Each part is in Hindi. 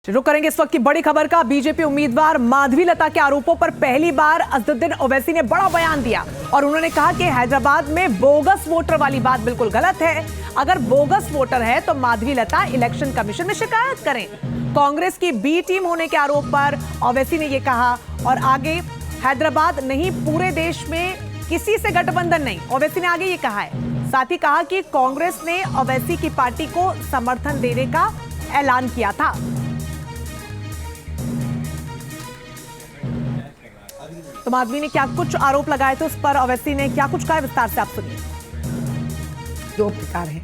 रुक करेंगे इस वक्त की बड़ी खबर का। बीजेपी उम्मीदवार माधवी लता के आरोपों पर पहली बार असदुद्दीन ओवैसी ने बड़ा बयान दिया और उन्होंने कहा कि हैदराबाद में बोगस वोटर वाली बात बिल्कुल गलत है। अगर बोगस वोटर है तो माधवी लता इलेक्शन कमीशन में शिकायत करें। कांग्रेस की बी टीम होने के आरोप पर ओवैसी ने यह कहा और आगे हैदराबाद नहीं पूरे देश में किसी से गठबंधन नहीं। ओवैसी ने आगे ये कहा है, साथ ही कहा कि कांग्रेस ने ओवैसी की पार्टी को समर्थन देने का ऐलान किया था। तो माधवी ने क्या कुछ आरोप लगाए थे उस पर ओवैसी ने क्या कुछ कहा, विस्तार से आप सुनिए। दो प्रकार है।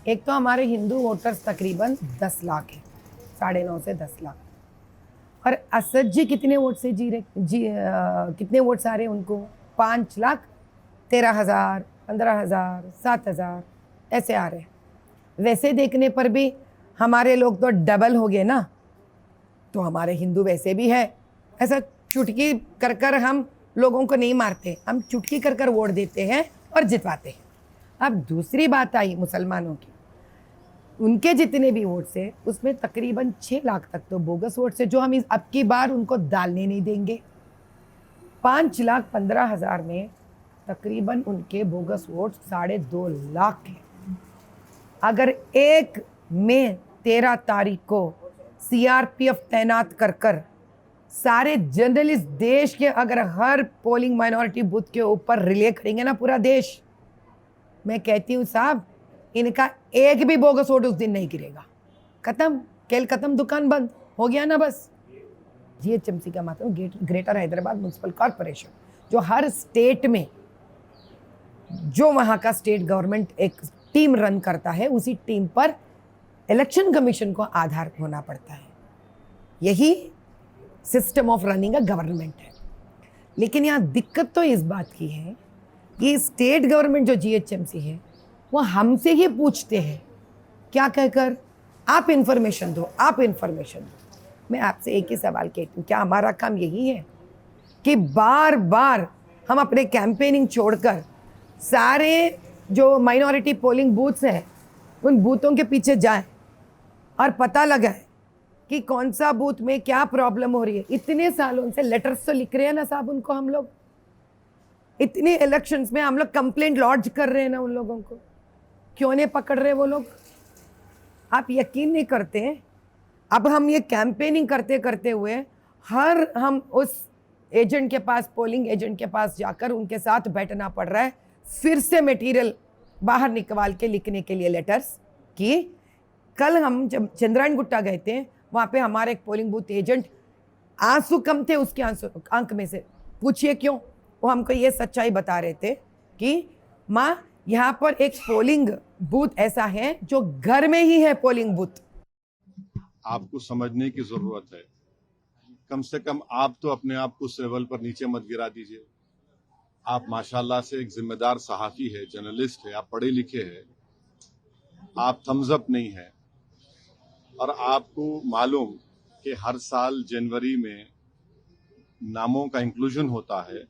एक तो हमारे हिंदू वोटर्स तकरीबन 10 लाख है, 9.5 से 10 लाख। और असद जी कितने वोट से कितने वोट्स आ रहे हैं उनको? 5,13,000, 15,000, 7,000 ऐसे आ रहे हैं। वैसे देखने पर भी हमारे लोग तो डबल हो गए ना। तो हमारे हिंदू वैसे भी है, ऐसा चुटकी कर कर हम लोगों को नहीं मारते, हम चुटकी कर कर वोट देते हैं और जितवाते हैं। अब दूसरी बात आई मुसलमानों की, उनके जितने भी वोट है उसमें तकरीबन 6 लाख तक तो बोगस वोट है, जो हम अब की बार उनको डालने नहीं देंगे। 5,15,000 में तकरीबन उनके बोगस वोट 2.5 लाख है। अगर 1 मई 13 तारीख को सीआरपीएफ तैनात कर कर सारे जर्नलिस्ट देश के अगर हर पोलिंग माइनॉरिटी बूथ के ऊपर रिले करेंगे ना पूरा देश, मैं कहती हूँ साहब इनका एक भी बोगस वोट उस दिन नहीं गिरेगा। खत्म, खेल खत्म, दुकान बंद हो गया ना बस। जीएचएमसी का मतलब ग्रेटर हैदराबाद म्युनिसिपल कॉरपोरेशन, जो हर स्टेट में जो वहाँ का स्टेट गवर्नमेंट एक टीम रन करता है, उसी टीम पर इलेक्शन कमीशन को आधार होना पड़ता है। यही system of running a government है। लेकिन यहाँ दिक्कत तो इस बात की है कि स्टेट गवर्नमेंट जो जीएचएमसी है वो हमसे ही पूछते हैं, क्या कहकर, आप इंफॉर्मेशन दो, आप इंफॉर्मेशन दो। मैं आपसे एक ही सवाल कहती हूँ, क्या हमारा काम यही है कि बार बार हम अपने कैंपेनिंग छोड़कर सारे जो माइनॉरिटी पोलिंग बूथ्स हैं उन बूथों के पीछे जाएं और पता लगाएं कि कौन सा बूथ में क्या प्रॉब्लम हो रही है? इतने सालों से लेटर्स तो लिख रहे हैं ना साहब उनको, हम लोग इतने इलेक्शंस में हम लोग कंप्लेंट लॉन्च कर रहे हैं ना, उन लोगों को क्यों नहीं पकड़ रहे वो लोग? आप यकीन नहीं करते हैं, अब हम ये कैंपेनिंग करते करते हुए हम उस एजेंट के पास, पोलिंग एजेंट के पास जाकर उनके साथ बैठना पड़ रहा है, फिर से मटेरियल बाहर निकाल के लिखने के लिए लेटर्स। कि कल हम जब चंद्रायण गुट्टा गए थे, वहाँ पे हमारे एक पोलिंग बूथ एजेंट, आंसू कम थे उसके आंख में से। पूछिए क्यों? वो हमको ये सच्चाई बता रहे थे कि माँ यहाँ पर एक पोलिंग बूथ ऐसा है जो घर में ही है पोलिंग बूथ। आपको समझने की जरूरत है, कम से कम आप तो अपने आप को उस लेवल पर नीचे मत गिरा दीजिए। आप माशाल्लाह से एक जिम्मेदार सहाफी है, जर्नलिस्ट है, आप पढ़े लिखे हैं, आप थम्स अप नहीं है। और आपको मालूम कि हर साल जनवरी में नामों का इंक्लूजन होता है,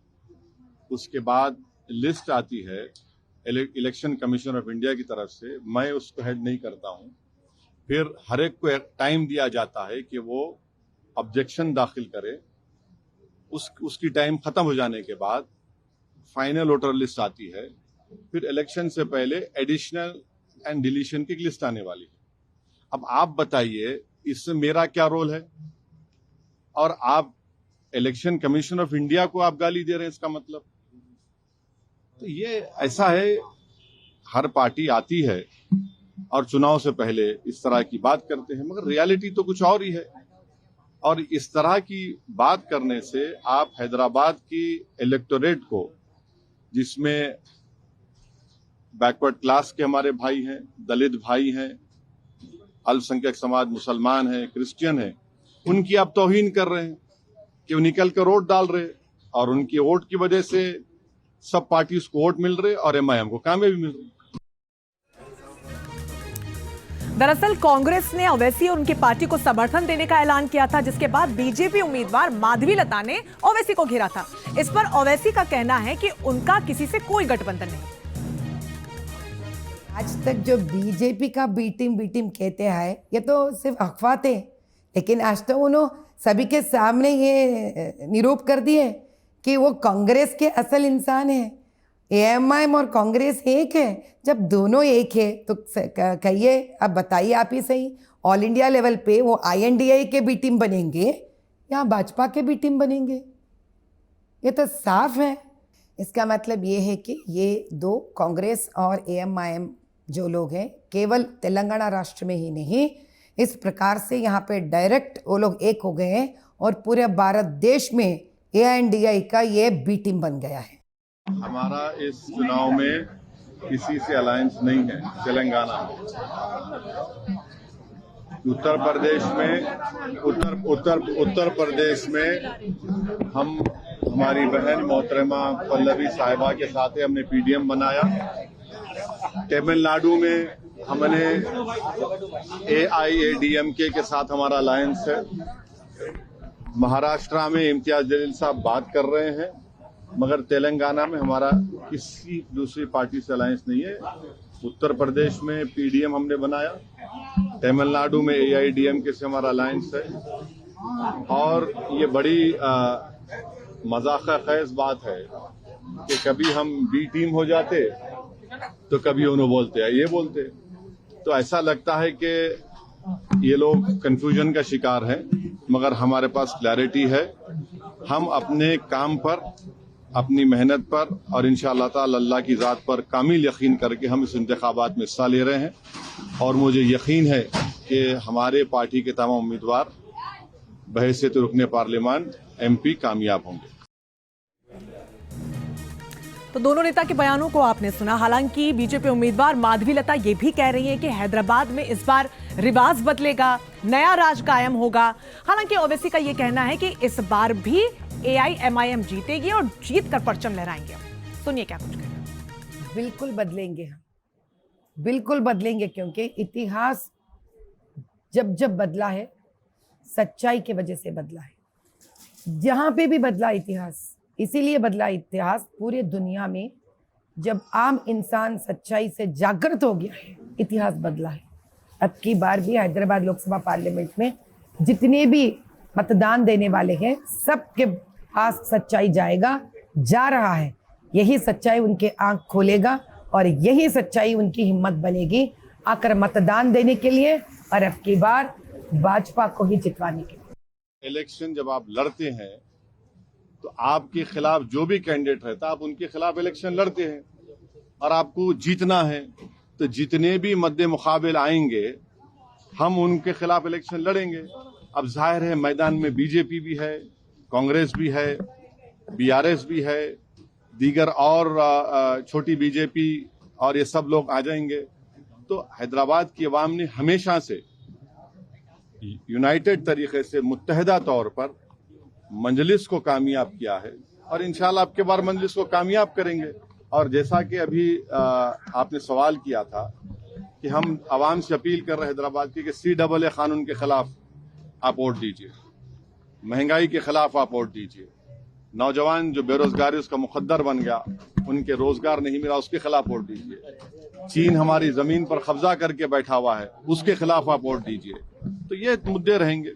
उसके बाद लिस्ट आती है इलेक्शन कमीशन ऑफ इंडिया की तरफ से, मैं उसको हेड नहीं करता हूं। फिर हर एक को एक टाइम दिया जाता है कि वो ऑब्जेक्शन दाखिल करे। उसकी टाइम खत्म हो जाने के बाद फाइनल वोटर लिस्ट आती है। फिर इलेक्शन से पहले एडिशनल एंड डिलीशन की लिस्ट आने वाली है। अब आप बताइए इसमें मेरा क्या रोल है? और आप इलेक्शन कमीशन ऑफ इंडिया को आप गाली दे रहे हैं, इसका मतलब? तो ये ऐसा है, हर पार्टी आती है और चुनाव से पहले इस तरह की बात करते हैं, मगर रियलिटी तो कुछ और ही है। और इस तरह की बात करने से आप हैदराबाद की इलेक्टोरेट को, जिसमें बैकवर्ड क्लास के हमारे भाई हैं, दलित भाई हैं, अल्पसंख्यक समाज, मुसलमान हैं, क्रिश्चियन हैं, उनकी आप तौहीन कर रहे हैं कि वो निकल कर वोट डाल रहे, और उनके वोट की वजह से सब पार्टी को वोट मिल रहे और एमआईएम को कामयाबी मिल रही। दरअसल कांग्रेस ने ओवैसी और उनकी पार्टी को समर्थन देने का ऐलान किया था, जिसके बाद बीजेपी उम्मीदवार माधवी लता ने ओवैसी को घेरा था। इस पर ओवैसी का कहना है कि उनका किसी से कोई गठबंधन नहीं। आज तक जो बीजेपी का बी टीम कहते हैं, ये तो सिर्फ अफवाह थे। लेकिन आज तो उन्होंने सभी के सामने ये निरूप कर दिए कि वो कांग्रेस के असल इंसान है। एएमआईएम और कांग्रेस एक है। जब दोनों एक है तो कहिए, अब बताइए आप ही सही, ऑल इंडिया लेवल पे वो आईएनडीआई के बी टीम बनेंगे या भाजपा के बी टीम बनेंगे? ये तो साफ है। इसका मतलब ये है कि ये दो कांग्रेस और एएमआईएम जो लोग हैं, केवल तेलंगाना राष्ट्र में ही नहीं, इस प्रकार से यहाँ पे डायरेक्ट वो लोग एक हो गए हैं और पूरे भारत देश में एआईएनडीआई का ये बी टीम बन गया है। हमारा इस चुनाव में किसी से अलायंस नहीं है। तेलंगाना में, उत्तर प्रदेश में हम हमारी बहन मोहतरमा पल्लवी साहिबा के साथ हमने पीडीएम बनाया। तमिलनाडु में हमने एआईएडीएमके के साथ हमारा अलायंस है। महाराष्ट्र में इम्तियाज जलील साहब बात कर रहे हैं, मगर तेलंगाना में हमारा किसी दूसरी पार्टी से अलायंस नहीं है। उत्तर प्रदेश में पीडीएम हमने बनाया, तमिलनाडु में एआईएडीएमके से हमारा अलायंस है। और ये बड़ी मजाक खेज बात है कि कभी हम बी टीम हो जाते तो कभी उन्होंने बोलते हैं, ये बोलते। तो ऐसा लगता है कि ये लोग कंफ्यूजन का शिकार हैं, मगर हमारे पास क्लैरिटी है। हम अपने काम पर, अपनी मेहनत पर और इंशाअल्लाह ताला अल्लाह की ज़ात पर कामिल यकीन करके हम इस इंतखाबात में हिस्सा ले रहे हैं। और मुझे यकीन है कि हमारे पार्टी के तमाम उम्मीदवार बहैसियत रुकने पार्लियामान एमपी कामयाब होंगे। तो दोनों नेता के बयानों को आपने सुना। हालांकि बीजेपी उम्मीदवार माधवी लता ये भी कह रही हैं कि हैदराबाद में इस बार रिवाज बदलेगा, नया राज कायम होगा। हालांकि ओवैसी का ये कहना है कि इस बार भी एआईएमआईएम जीतेगी और जीत कर परचम लहराएंगे। सुनिए क्या कुछ कहना। बिल्कुल बदलेंगे हम, बिल्कुल बदलेंगे, क्योंकि इतिहास जब जब बदला है सच्चाई की वजह से बदला है। जहां पे भी बदला इतिहास, इसीलिए बदला इतिहास पूरे दुनिया में। जब आम इंसान सच्चाई से जागृत हो गया है, इतिहास बदला है। अब की बार भी हैदराबाद लोकसभा पार्लियामेंट में जितने भी मतदान देने वाले हैं, सबके पास सच्चाई जाएगा, जा रहा है। यही सच्चाई उनके आंख खोलेगा और यही सच्चाई उनकी हिम्मत बनेगी आकर मतदान देने के लिए और अब की बार भाजपा को ही जितवाने के लिए। इलेक्शन जब आप लड़ते हैं तो आपके खिलाफ जो भी कैंडिडेट रहता है, आप उनके खिलाफ इलेक्शन लड़ते हैं और आपको जीतना है। तो जितने भी मद्दे मुकाबिल आएंगे हम उनके खिलाफ इलेक्शन लड़ेंगे। अब जाहिर है मैदान में बीजेपी भी है, कांग्रेस भी है, बीआरएस भी है, दीगर और छोटी बीजेपी और ये सब लोग आ जाएंगे। तो हैदराबाद की अवाम ने हमेशा से यूनाइटेड तरीके से मुत्तहिदा तौर पर मंजलिस को कामयाब किया है और इंशाल्लाह अब के बार मंजलिस को कामयाब करेंगे। और जैसा कि अभी आपने सवाल किया था कि हम आवाम से अपील कर रहे हैं हैदराबाद की कि CAA कानून के खिलाफ आप वोट दीजिए, महंगाई के खिलाफ आप वोट दीजिए, नौजवान जो बेरोजगारी उसका मुकद्दर बन गया, उनके रोजगार नहीं मिला, उसके खिलाफ वोट दीजिए, चीन हमारी जमीन पर कब्जा करके बैठा हुआ है, उसके खिलाफ आप वोट दीजिए। तो ये मुद्दे रहेंगे।